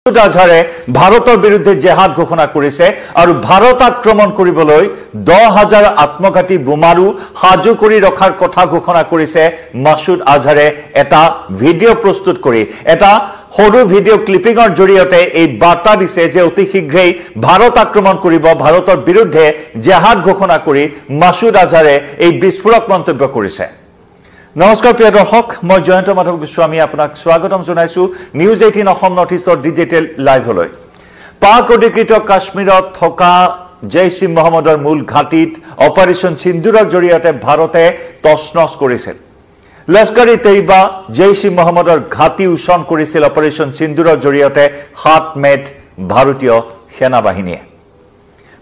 মাসুদ আজহাৰে ভাৰতেৰ বিৰুদ্ধে জেহাদ ঘোষণা কৰেছে আৰ ভাৰত আক্ৰমণ কৰিবলৈ 10,000 আত্মঘাতী বোমাৰু সাজু কৰি ৰখাৰ কথা ঘোষণা কৰেছে মাসুদ আজহাৰে এটা ভিডিও প্ৰস্তুত কৰি এটা সৰু ভিডিও ক্লিপিংৰ জৰিয়তে এই বাৰ্তা দিছে যে অতি শীঘ্ৰেই ভাৰত আক্ৰমণ কৰিব ভাৰতৰ বিৰুদ্ধে জেহাদ ঘোষণা কৰি মাসুদ আজহাৰে এই বিস্ফোৰক মন্তব্য কৰেছে। নমস্কাৰ প্ৰিয় দৰ্শক, মই জয়ন্ত মাধৱ গোস্বামী আপোনাক স্বাগতম জনাইছো নিউজ 18 অসম নৰ্থ ইষ্টৰ ডিজিটেল লাইভলৈ। পাক অধিকৃত কাশ্মীৰত থকা জৈশ ই মহম্মদৰ মূল ঘাটিত অপাৰেশ্যন সিন্দুৰৰ জৰিয়তে ভাৰতে তছনছ কৰিছিল। লস্কৰী তৈবা জৈশ ই মহম্মদৰ ঘাটি উচন কৰিছিল অপাৰেশ্যন সিন্দুৰৰ জৰিয়তে 7 মেত ভাৰতীয় সেনাবাহিনীয়ে।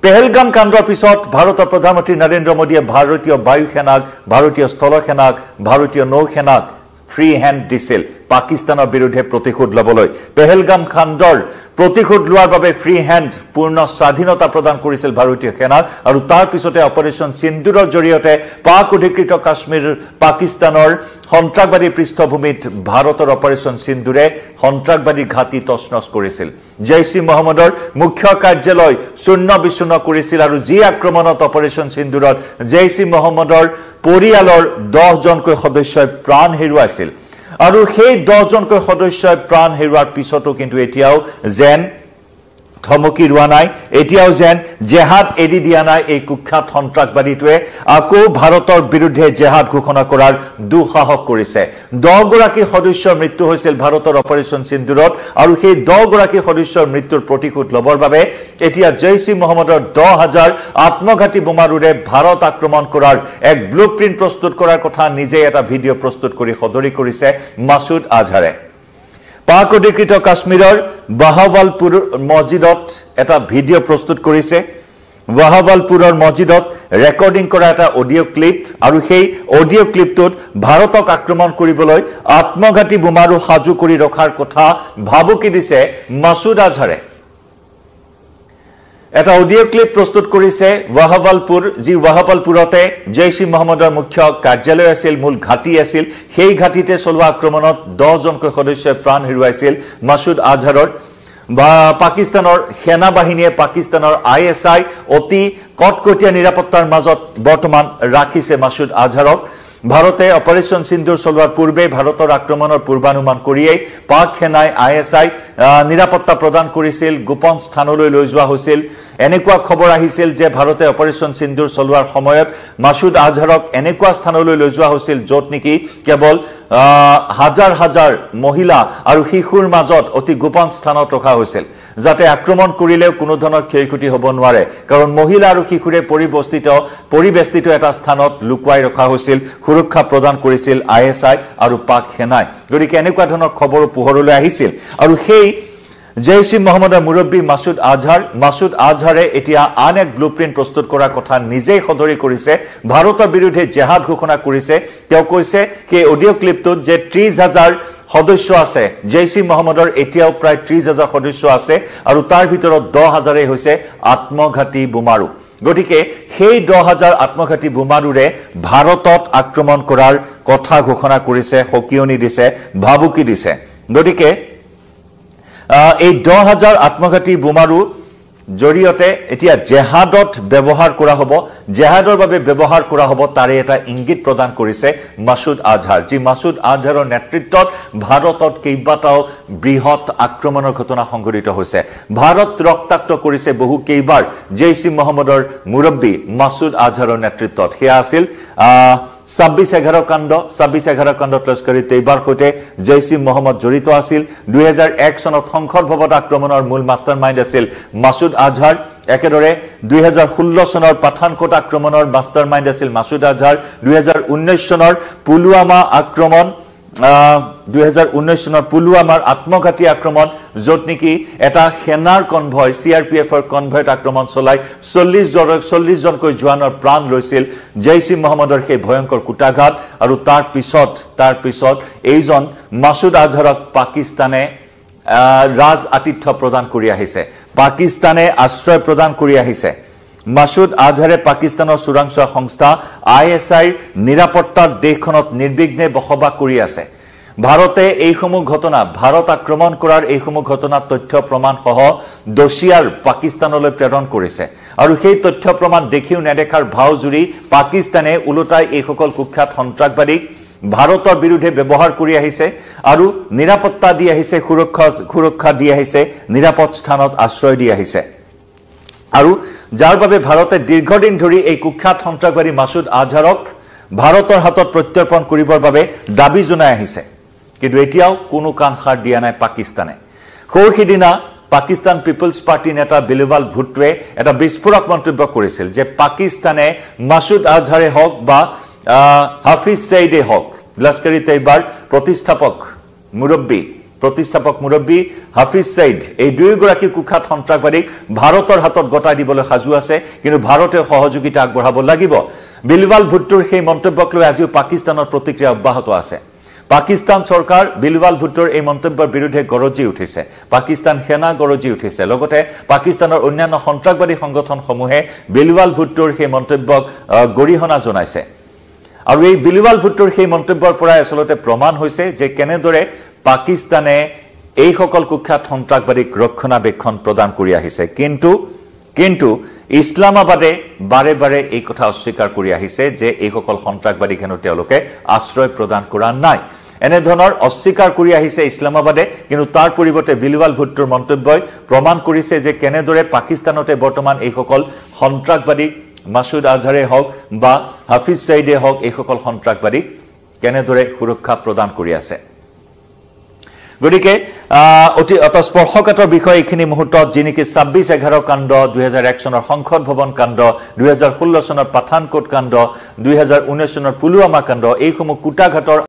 পেহেলগাম কাণ্ডৰ পিছত ভাৰতৰ প্ৰধানমন্ত্ৰী নৰেন্দ্ৰ মোদীয়ে ভাৰতীয় বায়ু সেনাক, ভাৰতীয় স্থল সেনাক, ভাৰতীয় নৌ সেনাক ফ্ৰী হেণ্ড দিছিল পাকিস্তানৰ বিৰুদ্ধে প্ৰতিশোধ লবলৈ। পেহেলগাম কাণ্ডৰ প্ৰতিশোধ লোৱাৰ বাবে ফ্ৰী হেণ্ড পূৰ্ণ স্বাধীনতা প্ৰদান কৰিছিল ভাৰতীয় সেনাক আৰু তাৰ পিছতে অপাৰেশ্যন সিন্দুৰৰ জৰিয়তে পাক অধিকৃত কাশ্মীৰ পাকিস্তানৰ সন্ত্ৰাসবাদী পৃষ্ঠভূমিত ভাৰতৰ অপাৰেশ্যন সিন্দুৰে সন্ত্ৰাসবাদী ঘাটি তছনছ কৰিছিল। জৈশ ই মহম্মদৰ মুখ্য কাৰ্যালয় শূন্য বিচ্ছিন্ন কৰিছিল আৰু যি আক্ৰমণত অপাৰেশ্যন সিন্দুৰত জৈশ ই মহম্মদৰ পৰিয়ালৰ 10 জনকৈ সদস্যই প্ৰাণ হেৰুৱাইছিল আৰু সেই 10 জনকৈ সদস্যই প্ৰাণ হেৰুৱাৰ পিছতো কিন্তু এতিয়াও যেন থমকি ৰোৱা নাই, এতিয়াও যেন জেহাদ এৰি দিয়া নাই। এই কুখ্যাত সন্ত্ৰাসবাদীটোৱে আকৌ ভাৰতৰ বিৰুদ্ধে জেহাদ ঘোষণা কৰাৰ দুঃসাহস কৰিছে। 10 গৰাকী সদস্যৰ মৃত্যু হৈছিল ভাৰতৰ অপাৰেশ্যন সিন্দুৰত আৰু সেই 10 গৰাকী সদস্যৰ মৃত্যুৰ প্ৰতিশোধ লবৰ বাবে এতিয়া জৈশ ই মহম্মদৰ 10,000 আত্মঘাতী বোমাৰুৰে ভাৰত আক্ৰমণ কৰাৰ এক ব্লুপ্ৰিণ্ট প্ৰস্তুত কৰাৰ কথা নিজে এটা ভিডিঅ' প্ৰস্তুত কৰি সদৰি কৰিছে মাসুদ আজহাৰে। পাক অধিকৃত কাশ্মীৰৰ বাহাৱালপুৰ মছজিদত এটা ভিডিঅ' প্ৰস্তুত কৰিছে। বাহাৱালপুৰৰ মছজিদত ৰেকৰ্ডিং কৰা এটা অডিঅ' ক্লিপ আৰু সেই অডিঅ' ক্লিপটোত ভাৰতক আক্ৰমণ কৰিবলৈ আত্মঘাতী বোমাৰু সাজু কৰি ৰখাৰ কথা ভাবুকি দিছে মাসুদ আজহাৰে। এটা অডিঅ' ক্লিপ প্ৰস্তুত কৰিছে বাহাৱালপুৰ, যি বাহাৱালপুৰতে জৈশ ই মহম্মদৰ মুখ্য কাৰ্যালয় আছিল, মূল ঘাটি আছিল। সেই ঘাটিতে চলোৱা আক্ৰমণত 10 জনকৈ সদস্যই প্ৰাণ হেৰুৱাইছিল মাসুদ আজহাৰৰ। পাকিস্তানৰ সেনাবাহিনীয়ে পাকিস্তানৰ ISI অতি কটকটীয়া নিৰাপত্তাৰ মাজত বৰ্তমান ৰাখিছে মাসুদ আজহাৰক। ভাৰতে অপাৰেশ্যন সিন্দুৰ চলোৱাৰ পূৰ্বে ভাৰতৰ আক্ৰমণৰ পূৰ্বানুমান কৰিয়েই পাক সেনাই ISI নিৰাপত্তা প্ৰদান কৰিছিল, গোপন স্থানলৈ লৈ যোৱা হৈছিল। এনেকুৱা খবৰ আহিছিল যে ভাৰতে অপাৰেশ্যন সিন্দুৰ চলোৱাৰ সময়ত মাসুদ আজহাৰক এনেকুৱা স্থানলৈ লৈ যোৱা হৈছিল য'ত নেকি কেৱল হাজাৰ হাজাৰ মহিলা আৰু শিশুৰ মাজত অতি গোপন স্থানত ৰখা হৈছিল, যাতে আক্ৰমণ কৰিলেও কোনো ধৰণৰ ক্ষয়ক্ষতি হ'ব নোৱাৰে, কাৰণ মহিলা আৰু শিশুৰে পৰিবেষ্টিত এটা স্থানত লুকুৱাই ৰখা হৈছিল, সুৰক্ষা প্ৰদান কৰিছিল ISI আৰু পাক সেনাই। গতিকে এনেকুৱা ধৰণৰ খবৰ পোহৰলৈ আহিছিল আৰু সেই জৈশ ই মহম্মদৰ মুৰব্বী মাসুদ আজহাৰে এতিয়া আন এক ব্লুপ্ৰিণ্ট প্ৰস্তুত কৰাৰ কথা নিজেই সদৰি কৰিছে। ভাৰতৰ বিৰুদ্ধে জেহাদ ঘোষণা কৰিছে। তেওঁ কৈছে সেই অডিঅ' ক্লিপটোত যে 30,000 সদস্য আছে, জৈশ ই মহম্মদৰ এতিয়াও প্ৰায় 30,000 সদস্য আছে আৰু তাৰ ভিতৰত 10,000 হৈছে আত্মঘাতী বোমাৰু। গতিকে সেই 10,000 আত্মঘাতী বোমাৰুৰে ভাৰতত আক্ৰমণ কৰাৰ কথা ঘোষণা কৰিছে, সকিয়নি দিছে, ভাবুকি দিছে। গতিকে এই 10,000 আত্মঘাতী বোমাৰু জৰিয়তে এতিয়া জেহাদত ব্যৱহাৰ কৰা হ'ব, জেহাদৰ বাবে ব্যৱহাৰ কৰা হ'ব, তাৰে এটা ইংগিত প্ৰদান কৰিছে মাসুদ আজহাৰ, যি মাসুদ আজহাৰৰ নেতৃত্বত ভাৰতত কেইবাটাও বৃহৎ আক্ৰমণৰ ঘটনা সংঘটিত হৈছে। ভাৰত ৰক্তাক্ত কৰিছে বহু কেইবাৰ জৈশ ই মহম্মদৰ মুৰব্বী মাসুদ আজহাৰৰ নেতৃত্বত। সেয়া আছিল 26/11 কাণ্ড। 26/11 কাণ্ডত লস্কৰী তৈবাৰ সৈতে জৈশ ই মহম্মদ জড়িত আছিল। 2001 চনত সংসদ ভৱন আক্ৰমণৰ মূল মাষ্টাৰ মাইণ্ড আছিল মাসুদ আজহাৰ। একেদৰে 2016 চনৰ পাঠানকোট আক্ৰমণৰ মাষ্টাৰ মাইণ্ড আছিল মাসুদ আজহাৰ। 2019 চনৰ পুলৱামা আক্ৰমণ, 2019 চনৰ পুলৱামাৰ আত্মঘাতী আক্ৰমণ, য'ত নেকি এটা সেনাৰ কনভয়, CRPFৰ কনভয়ত আক্ৰমণ চলাই 40 জনকৈ জোৱানৰ প্ৰাণ লৈছিল জৈশ ই মহম্মদৰ সেই ভয়ংকৰ কুটাঘাত। আৰু তাৰ পিছত এইজন মাসুদ আজহাৰক পাকিস্তানে ৰাজ আতিথ্য প্ৰদান কৰি আহিছে, পাকিস্তানে আশ্ৰয় প্ৰদান কৰি আহিছে। মাসুদ আজহাৰে পাকিস্তানৰ চোৰাংচোৱা সংস্থা ISIৰ নিৰাপত্তাৰ দেশখনত নিৰ্বিঘ্নে বসবাস কৰি আছে। ভাৰতে এইসমূহ ঘটনা ভাৰত আক্ৰমণ কৰাৰ এইসমূহ ঘটনাৰ তথ্য প্ৰমাণ সহ দোষীয়াৰ পাকিস্তানলৈ প্ৰেৰণ কৰিছে আৰু সেই তথ্য প্ৰমাণ দেখিও নেদেখাৰ ভাও জুৰি পাকিস্তানে উলটাই এই সকল কুখ্যাত সন্ত্ৰাসবাদীক ভাৰতৰ বিৰুদ্ধে ব্যৱহাৰ কৰি আহিছে আৰু নিৰাপত্তা দি আহিছে সুৰক্ষা দি আহিছে নিৰাপদ স্থানত আশ্ৰয় দি আহিছে আৰু যাৰ বাবে ভাৰতে দীৰ্ঘদিন ধৰি এই কুখ্যাত সন্ত্ৰাসবাদী মাসুদ আজহাৰক ভাৰতৰ হাতত প্ৰত্যৰ্পণ কৰিবৰ বাবে দাবী জনাই আহিছে কিন্তু এতিয়াও কোনো কাণ সাৰ দিয়া নাই পাকিস্তানে খোৰহিদিনা পাকিস্তান পিপলছ পাৰ্টি নেতা বিলৱাল ভুট্টোৱে এটা বিস্ফোৰক মন্তব্য কৰিছিল যে পাকিস্তানে মাসুদ আজহাৰে হওক বা হাফিজ সঈদে হওক লস্কৰী তৈয়বাৰ প্ৰতিষ্ঠাপক মুৰব্বী হাফিজ সঈদ এই দুয়োগৰাকী কুখ্যাত সন্ত্ৰাসবাদীক ভাৰতৰ হাতত গতাই দিবলৈ সাজু আছে কিন্তু ভাৰতে সহযোগিতা আগবঢ়াব লাগিব বিলৱাল ভুট্টোৰ সেই মন্তব্যক লৈ আজিও পাকিস্তানৰ প্ৰতিক্ৰিয়া অব্যাহত আছে পাকিস্তান সৰকাৰ বিলৱাল ভুট্টোৰ এই মন্তব্যৰ বিৰুদ্ধে গৰজি উঠিছে পাকিস্তান সেনা গৰজি উঠিছে লগতে পাকিস্তানৰ অন্যান্য সন্ত্ৰাসবাদী সংগঠনসমূহে বিলৱাল ভুট্টোৰ সেই মন্তব্যক গৰিহণা জনাইছে আৰু এই বিলৱাল ভুট্টোৰ সেই মন্তব্যৰ পৰা আসলতে প্ৰমাণ হৈছে যে কেনেদৰে পাকিস্তানে এই সকল কুখ্যাত সন্ত্ৰাসবাদীক ৰক্ষণাবেক্ষণ প্ৰদান কৰি আহিছে কিন্তু ইছলামাবাদে বাৰে বাৰে এই কথা অস্বীকাৰ কৰি আহিছে যে এই সকল সন্ত্ৰাসবাদীক হেনো তেওঁলোকে আশ্ৰয় প্ৰদান কৰা নাই এনে ধৰণৰ অস্বীকাৰ কৰি আহিছে ইছলামাবাদে কিন্তু তাৰ পৰিৱৰ্তে বিলৱাল ভুট্টোৰ মন্তব্যই প্ৰমাণ কৰিছে যে কেনেদৰে পাকিস্তানতে বৰ্তমান এই সকল সন্ত্ৰাসবাদীক মাসুদ আজহাৰে হওক বা হাফিজ সঈদে হওক এই সকল সন্ত্ৰাসবাদীক কেনেদৰে সুৰক্ষা প্ৰদান কৰি আছে গতিকে অতি স্পৰ্শকাতৰ বিষয় এইখিনি মুহূৰ্তত যিনেকি 26/11 কাণ্ড 2001 চনৰ সংসদ ভৱন কাণ্ড 2016 চনৰ পাঠানকোট কাণ্ড 2019 চনৰ পুলৱামা কাণ্ড এইসমূহ কুটাঘাটৰ